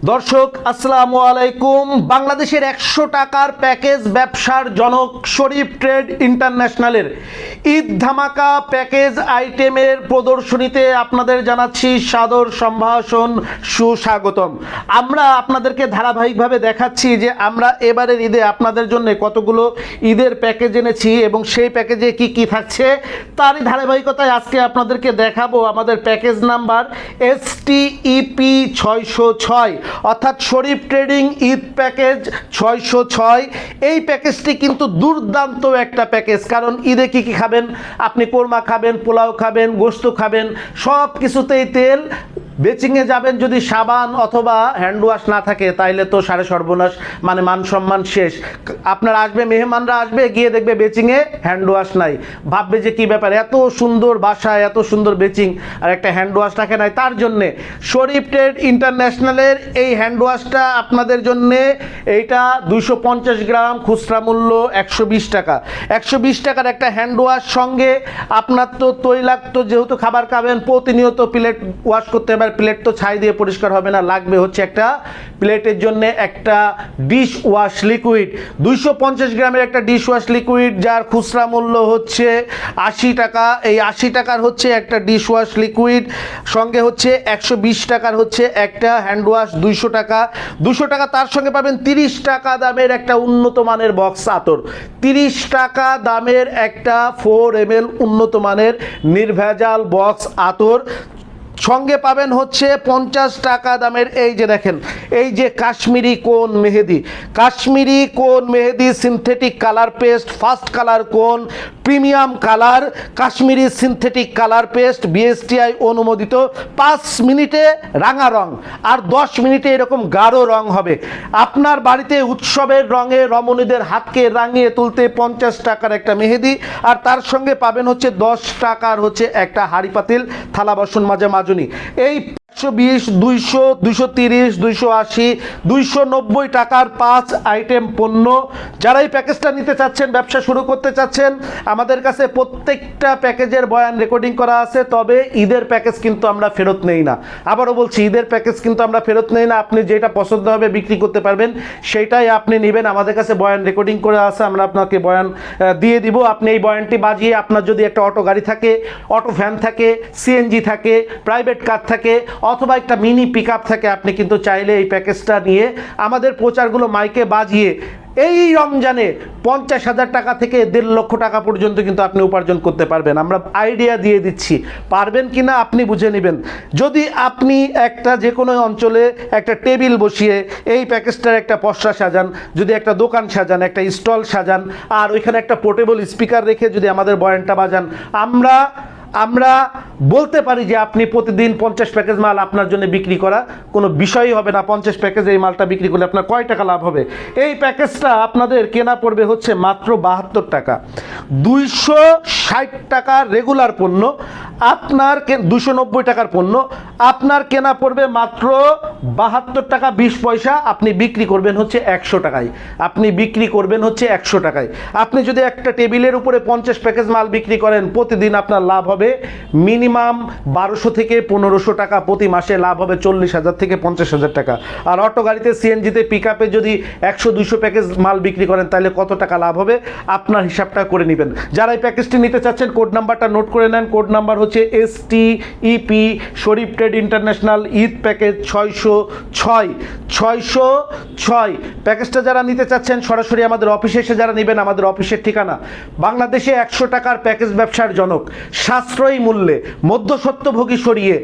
দর্শক আসসালামু আলাইকুম। বাংলাদেশের 100 টাকার প্যাকেজ ব্যবসার জনক শরীফ ট্রেড ইন্টারন্যাশনালের ঈদ ধামাকা প্যাকেজ আইটেমের প্রদর্শনীতে আপনাদের জানাচ্ছি সাদর সম্ভাষণ, সুস্বাগতম। আমরা আপনাদেরকে ধারাবাহিকভাবে দেখাচ্ছি যে আমরা এবারের ঈদে আপনাদের জন্য কতগুলো ঈদের প্যাকেজ এনেছি এবং সেই প্যাকেজে কি কি থাকছে তারই ধারাবাহিকতায় আজকে আপনাদেরকে দেখাবো আমাদের প্যাকেজ নাম্বার STEP 606, অর্থাৎ শরীফ ট্রেডিং ঈদ প্যাকেজ 606। এই প্যাকেজটি কিন্তু দুর্দান্ত একটা প্যাকেজ, কারণ ঈদে কি কি খাবেন আপনি? কোরমা খাবেন, পোলাও খাবেন, গোশত খাবেন, সব কিছুতেই তেল। বেচিংয়ে যাবেন যদি সাবান অথবা হ্যান্ড ওয়াশ না থাকে তাইলে তো সাড়ে সর্বনাশ, মানে মান সম্মান শেষ। আপনারা আসবে, মেহমানরা আসবে, গিয়ে দেখবে বেচিংয়ে হ্যান্ড ওয়াশ নাই, ভাববে যে কি ব্যাপার, এত সুন্দর বাসায় এত সুন্দর বেচিং আর একটা হ্যান্ড ওয়াশ থাকে নাই। তার জন্যে শরীফ ট্রেড ইন্টারন্যাশনালের এই হ্যান্ড ওয়াশটা আপনাদের জন্যে, এইটা 250 গ্রাম, খুচরা মূল্য 120 টাকা। 120 টাকার একটা হ্যান্ড ওয়াশ, সঙ্গে আপনার তো তৈলাক্ত যেহেতু খাবার খাবেন, প্রতিনিয়ত প্লেট ওয়াশ করতে হবে, প্লেট তো ছাই দিয়ে পরিষ্কার হবে না, লাগবে হচ্ছে একটা প্লেটের জন্য একটা ডিশ ওয়াশ লিকুইড। 250 গ্রামের একটা ডিশ ওয়াশ লিকুইড, যার খুচরা মূল্য হচ্ছে 80 টাকা। এই 80 টাকার হচ্ছে একটা ডিশ ওয়াশ লিকুইড, সঙ্গে হচ্ছে 120 টাকার হচ্ছে একটা হ্যান্ড ওয়াশ 200 টাকা। 200 টাকা, তার সঙ্গে পাবেন 30 টাকা দামের একটা উন্নত মানের বক্স আতর। 30 টাকা দামের একটা 4 ml উন্নত মানের নির্ভেজাল বক্স আতর। সঙ্গে পাবেন হচ্ছে 50 টাকা দামের এই যে দেখেন, এই যে কাশ্মীরি কোন মেহেদি, কাশ্মীরি কোন mehndi synthetic colour paste, first colour কোন, premium colour Kashmiri synthetic colour paste, BSTI অনুমোদিত। 5 মিনিটে রাঙা রং আর 10 মিনিটে এরকম গাঢ় রং হবে। আপনার বাড়িতে উৎসবের রঙে রমণীদের হাতকে রাঙিয়ে তুলতে 50 টাকার একটা মেহেদি, আর তার সঙ্গে পাবেন হচ্ছে 10 টাকার হচ্ছে একটা হাঁড়ি পাতিল, থালা বাসন মাজা মাজুনি। এই 120, 200, 230, 280, 290 টাকার 5 আইটেম পণ্য। যারা এই প্যাকেজটা নিতে চাচ্ছেন, ব্যবসা শুরু করতে চাচ্ছেন, আমাদের কাছে প্রত্যেকটা প্যাকেজের বয়ান রেকর্ডিং করা আছে। তবে ঈদের প্যাকেজ কিন্তু আমরা ফেরত নেই না। আবারও বলছি, ঈদের প্যাকেজ কিন্তু আমরা ফেরত নেই না। আপনি যেটা পছন্দ হবে বিক্রি করতে পারবেন, সেটাই আপনি নেবেন। আমাদের কাছে বয়ান রেকর্ডিং করে আছে, আমরা আপনাকে বয়ান দিয়ে দিব। আপনি এই বয়ানটি বাজিয়ে, আপনার যদি একটা অটো গাড়ি থাকে, অটো ভ্যান থাকে, CNG থাকে, প্রাইভেট কার থাকে, অথবা একটা মিনি পিক আপ থাকে, আপনি কিন্তু চাইলে এই প্যাকেজটা নিয়ে আমাদের প্রচারগুলো মাইকে বাজিয়ে এই রমজানে 50,000 টাকা থেকে 1.5 লক্ষ টাকা পর্যন্ত কিন্তু আপনি উপার্জন করতে পারবেন। আমরা আইডিয়া দিয়ে দিচ্ছি, পারবেন কি না আপনি বুঝে নেবেন। যদি আপনি একটা যে কোনো অঞ্চলে একটা টেবিল বসিয়ে এই প্যাকেজটার একটা পসরা সাজান, যদি একটা দোকান সাজান, একটা স্টল সাজান, আর ওইখানে একটা পোর্টেবল স্পিকার রেখে যদি আমাদের বয়ানটা বাজান, আমরা বলতে পারি যে আপনি প্রতিদিন 50 প্যাকেজ মাল আপনার জন্য বিক্রি করা কোনো বিষয়ই হবে না। 50 প্যাকেজ এই মালটা বিক্রি করলে আপনার কয় টাকা লাভ হবে? এই প্যাকেজটা আপনাদের কেনা পড়বে হচ্ছে মাত্র 72 টাকা। 260 টাকা রেগুলার পণ্য, আপনার 290 টাকার পণ্য আপনার কেনা পড়বে মাত্র 72 টাকা 20 পয়সা। আপনি বিক্রি করবেন হচ্ছে 100 টাকায়। আপনি বিক্রি করবেন হচ্ছে 100 টাকায়। আপনি যদি একটা টেবিলের উপরে 50 প্যাকেজ মাল বিক্রি করেন, প্রতিদিন আপনার লাভ হবে মিনিমাম 1200 থেকে 1500 টাকা, প্রতি মাসে লাভ হবে 40,000 থেকে 50,000 টাকা। আর অটো গাড়িতে, CNGতে, পিক আপে যদি 100-200 প্যাকেজ মাল বিক্রি করেন, তাহলে কত টাকা লাভ হবে আপনার হিসাবটা করে নেবেন। যারা এই প্যাকেজটি নিতে চাচ্ছেন, কোড নাম্বারটা নোট করে নেন। কোড নাম্বার হচ্ছে STEP শরীফ ট্রেড ইন্টারন্যাশনাল ঈদ প্যাকেজ 606। প্যাকেজটা যারা নিতে চাচ্ছেন, সরাসরি আমাদের অফিসে এসে যারা নেবেন, আমাদের অফিসের ঠিকানা বাংলাদেশে 100 টাকার প্যাকেজ ব্যবসার জনক, সাশ্রয়ী মূল্যে মধ্যস্বত্বভোগী সরিয়ে,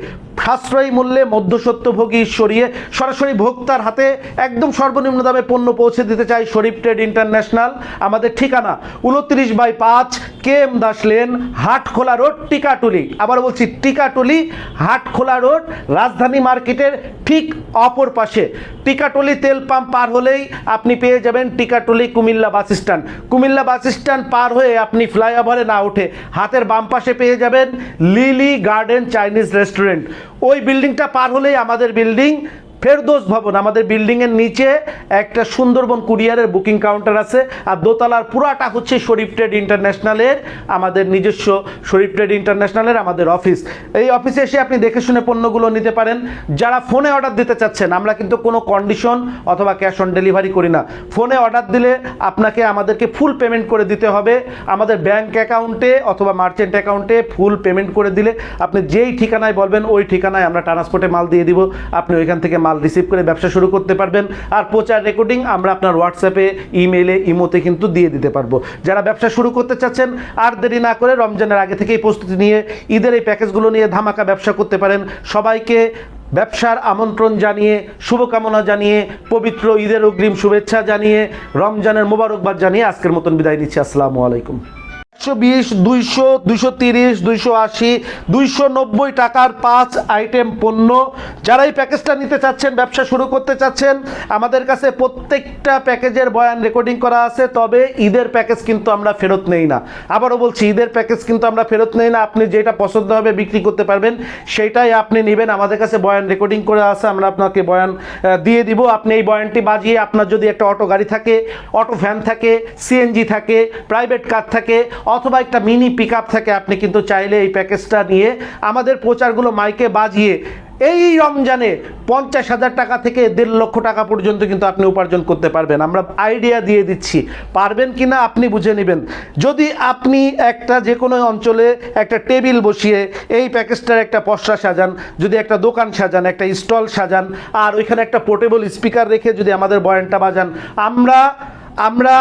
সাশ্রয়ী মূল্যে মধ্যস্বত্বভোগী সরিয়ে সরাসরি ভোক্তার হাতে একদম সর্বনিম্ন দামে পণ্য পৌঁছে দিতে চাই শরীফ ট্রেড ইন্টারন্যাশনাল। আমাদের ঠিকানা 29/5 KM Das lane, Hatkhola road, Tikatuli. আবার বলছি, টিকাটুলি, হাটখোলা রোড, রাজধানী মার্কেটের ঠিক অপর পাশে। টিকাটুলি তেল পাম্প পার হলেই আপনি পেয়ে যাবেন Tikatuli Comilla bus stand. Comilla bus stand পার হয়ে আপনি ফ্লাইওভারে না উঠে হাতের বাম পাশে পেয়ে যাবেন লিলি গার্ডেন চাইনিজ রেস্টুরেন্ট। ওই বিল্ডিংটা পার হলেই আমাদের বিল্ডিং। ফেরদৌস ভবন, আমাদের বিল্ডিংয়ের নিচে একটা সুন্দরবন কুরিয়ারের বুকিং কাউন্টার আছে, আর দোতলার পুরাটা হচ্ছে শরীফ ট্রেড ইন্টারন্যাশনালের আমাদের নিজস্ব শরীফ ট্রেড ইন্টারন্যাশনালের আমাদের অফিস। এই অফিসে এসে আপনি দেখে শুনে পণ্যগুলো নিতে পারেন। যারা ফোনে অর্ডার দিতে চাচ্ছেন, আমরা কিন্তু কোনো কন্ডিশন অথবা ক্যাশ অন ডেলিভারি করি না। ফোনে অর্ডার দিলে আপনাকে আমাদেরকে ফুল পেমেন্ট করে দিতে হবে। আমাদের ব্যাংক অ্যাকাউন্টে অথবা মার্চেন্ট অ্যাকাউন্টে ফুল পেমেন্ট করে দিলে আপনি যেই ঠিকানায় বলবেন ওই ঠিকানায় আমরা ট্রান্সপোর্টে মাল দিয়ে দিব। আপনি ওইখান থেকে মাল রিসিভ করে ব্যবসা শুরু করতে পারবেন। আর প্রচার রেকর্ডিং আমরা আপনার হোয়াটসঅ্যাপে, ইমেইলে, ইমোতে কিন্তু দিয়ে দিতে পারবো। যারা ব্যবসা শুরু করতে চাচ্ছেন, আর দেরি না করে রমজানের আগে থেকেই প্রস্তুতি নিয়ে ঈদের এই প্যাকেজগুলো নিয়ে ধামাকা ব্যবসা করতে পারেন। সবাইকে ব্যবসার আমন্ত্রণ জানিয়ে, শুভকামনা জানিয়ে, পবিত্র ঈদের অগ্রিম শুভেচ্ছা জানিয়ে, রমজানের মোবারকবাদ জানিয়ে আজকের মতন বিদায় নিচ্ছি। আসসালামু আলাইকুম। 120, 200, 230, 280, 290 টাকার 5 আইটেম পণ্য। যারা এই প্যাকেজটা নিতে চাচ্ছেন, ব্যবসা শুরু করতে চাচ্ছেন, আমাদের কাছে প্রত্যেকটা প্যাকেজের বয়ান রেকর্ডিং করা আছে। তবে ঈদের প্যাকেজ কিন্তু আমরা ফেরত নেই না। আবারও বলছি, ঈদের প্যাকেজ কিন্তু আমরা ফেরত নেই না। আপনি যেটা পছন্দ হবে বিক্রি করতে পারবেন, সেইটাই আপনি নেবেন। আমাদের কাছে বয়ান রেকর্ডিং করে আছে, আমরা আপনাকে বয়ান দিয়ে দিব। আপনি এই বয়ানটি বাজিয়ে, আপনার যদি একটা অটো গাড়ি থাকে, অটো ভ্যান থাকে, সিএনজি থাকে, প্রাইভেট কার থাকে, অথবা একটা মিনি পিকআপ থাকে, আপনি কিন্তু চাইলে এই প্যাকেজটা নিয়ে আমাদের প্রচারগুলো মাইকে বাজিয়ে এই রমজানে 50,000 টাকা থেকে 1.5 লক্ষ টাকা পর্যন্ত কিন্তু আপনি উপার্জন করতে পারবেন। আমরা আইডিয়া দিয়ে দিচ্ছি, পারবেন কি না আপনি বুঝে নেবেন। যদি আপনি একটা যে কোনো অঞ্চলে একটা টেবিল বসিয়ে এই প্যাকেজটার একটা পসরা সাজান, যদি একটা দোকান সাজান, একটা স্টল সাজান, আর ওইখানে একটা পোর্টেবল স্পিকার রেখে যদি আমাদের বয়ানটা বাজান, আমরা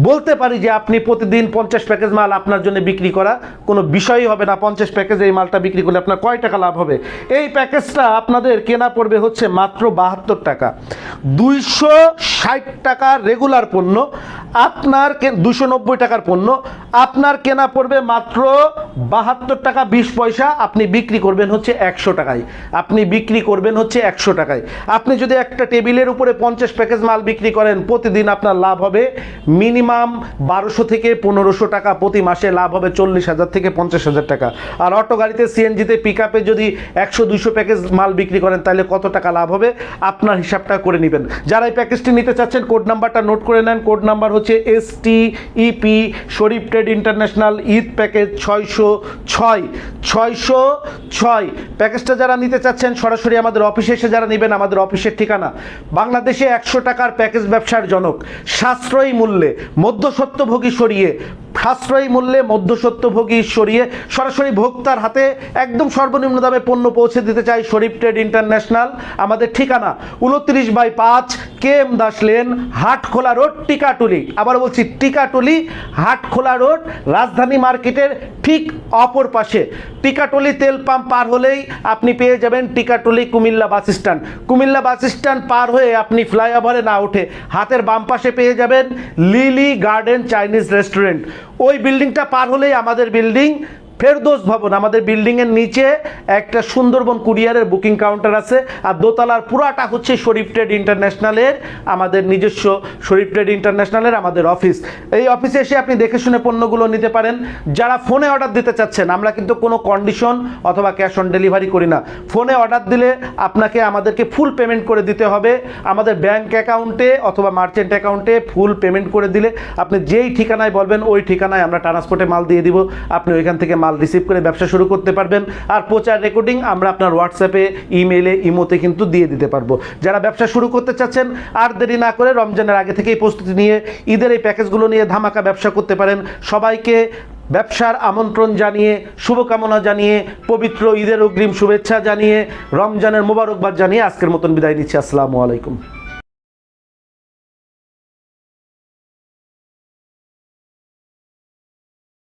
বলতে পারি যে আপনি প্রতিদিন 50 প্যাকেজ মাল আপনার জন্য বিক্রি করা কোনো বিষয়ই হবে না। 50 প্যাকেজ এই মালটা বিক্রি করলে আপনার কয় টাকা লাভ হবে? এই প্যাকেজটা আপনাদের কেনা পড়বে হচ্ছে মাত্র 72 টাকা। 260 টাকা রেগুলার পণ্য, আপনার 290 টাকার পণ্য আপনার কেনা পড়বে মাত্র 72 টাকা 20 পয়সা। আপনি বিক্রি করবেন হচ্ছে 100 টাকায়। আপনি বিক্রি করবেন হচ্ছে 100 টাকায়। আপনি যদি একটা টেবিলের উপরে 50 প্যাকেজ মাল বিক্রি করেন, প্রতিদিন আপনার লাভ হবে মিনিমাম 1200 থেকে 1500 টাকা। প্রতি মাসে লাভ হবে 40,000 থেকে 50,000 টাকা। আর অটো গাড়িতে, সিএনজিতে, পিকআপে যদি 100-200 প্যাকেজ মাল বিক্রি করেন, তাহলে কত টাকা লাভ হবে আপনার হিসাবটা করে নেবেন। যারা এই প্যাকেজটি নিতে চাচ্ছেন, কোড নাম্বারটা নোট করে নেন। কোড নাম্বার হচ্ছে STEP, শরীফ ট্রেড ইন্টারন্যাশনাল ঈদ প্যাকেজ 606। প্যাকেজটা যারা নিতে চাচ্ছেন, সরাসরি আমাদের অফিসে এসে যারা নেবেন, আমাদের অফিসের ঠিকানা বাংলাদেশে 100 টাকার প্যাকেজ ব্যবসার জনক, সাশ্রয়ী মূল্যে মধ্যস্বত্বভোগী সরিয়ে, সাশ্রয়ী মূল্যে মধ্যস্বত্বভোগী সরিয়ে সরাসরি ভোক্তার হাতে একদম সর্বনিম্ন দামে পণ্য পৌঁছে দিতে চাই শরীফ ট্রেড ইন্টারন্যাশনাল। আমাদের ঠিকানা 29/5 KM Das lane, Hatkhola road, Tikatuli. আবার বলছি, টিকাটুলি, হাটখোলা রোড, রাজধানী মার্কেটের ঠিক অপর পাশে। টিকাটুলি তেল পাম্প পার হলেই আপনি পেয়ে যাবেন Tikatuli Comilla bus stand. Comilla bus stand পার হয়ে আপনি ফ্লাইওভারে না উঠে হাতের বাম পাশে পেয়ে যাবেন লিলি গার্ডেন চাইনিজ রেস্টুরেন্ট। ওই বিল্ডিংটা পার হলেই আমাদের বিল্ডিং ফেরদৌস ভবন। আমাদের বিল্ডিংয়ের নিচে একটা সুন্দরবন কুরিয়ারের বুকিং কাউন্টার আছে, আর দোতলার পুরাটা হচ্ছে শরীফ ট্রেড ইন্টারন্যাশনালের আমাদের নিজস্ব শরীফ ট্রেড ইন্টারন্যাশনালের আমাদের অফিস। এই অফিসে এসে আপনি দেখে শুনে পণ্যগুলো নিতে পারেন। যারা ফোনে অর্ডার দিতে চাচ্ছেন, আমরা কিন্তু কোনো কন্ডিশন অথবা ক্যাশ অন ডেলিভারি করি না। ফোনে অর্ডার দিলে আপনাকে আমাদেরকে ফুল পেমেন্ট করে দিতে হবে। আমাদের ব্যাংক অ্যাকাউন্টে অথবা মার্চেন্ট অ্যাকাউন্টে ফুল পেমেন্ট করে দিলে আপনি যেই ঠিকানায় বলবেন ওই ঠিকানায় আমরা ট্রান্সপোর্টে মাল দিয়ে দিব। আপনি ওইখান থেকে মাল রিসিভ করে ব্যবসা শুরু করতে পারবেন। আর প্রচার রেকর্ডিং আমরা আপনার হোয়াটসঅ্যাপে, ইমেইলে, ইমোতে কিন্তু দিয়ে দিতে পারবো। যারা ব্যবসা শুরু করতে চাচ্ছেন, আর দেরি না করে রমজানের আগে থেকেই প্রস্তুতি নিয়ে ঈদের এই প্যাকেজগুলো নিয়ে ধামাকা ব্যবসা করতে পারেন। সবাইকে ব্যবসার আমন্ত্রণ জানিয়ে, শুভকামনা জানিয়ে, পবিত্র ঈদের অগ্রিম শুভেচ্ছা জানিয়ে, রমজানের মোবারকবাদ জানিয়ে আজকের মতন বিদায় নিচ্ছি। আসসালামু আলাইকুম।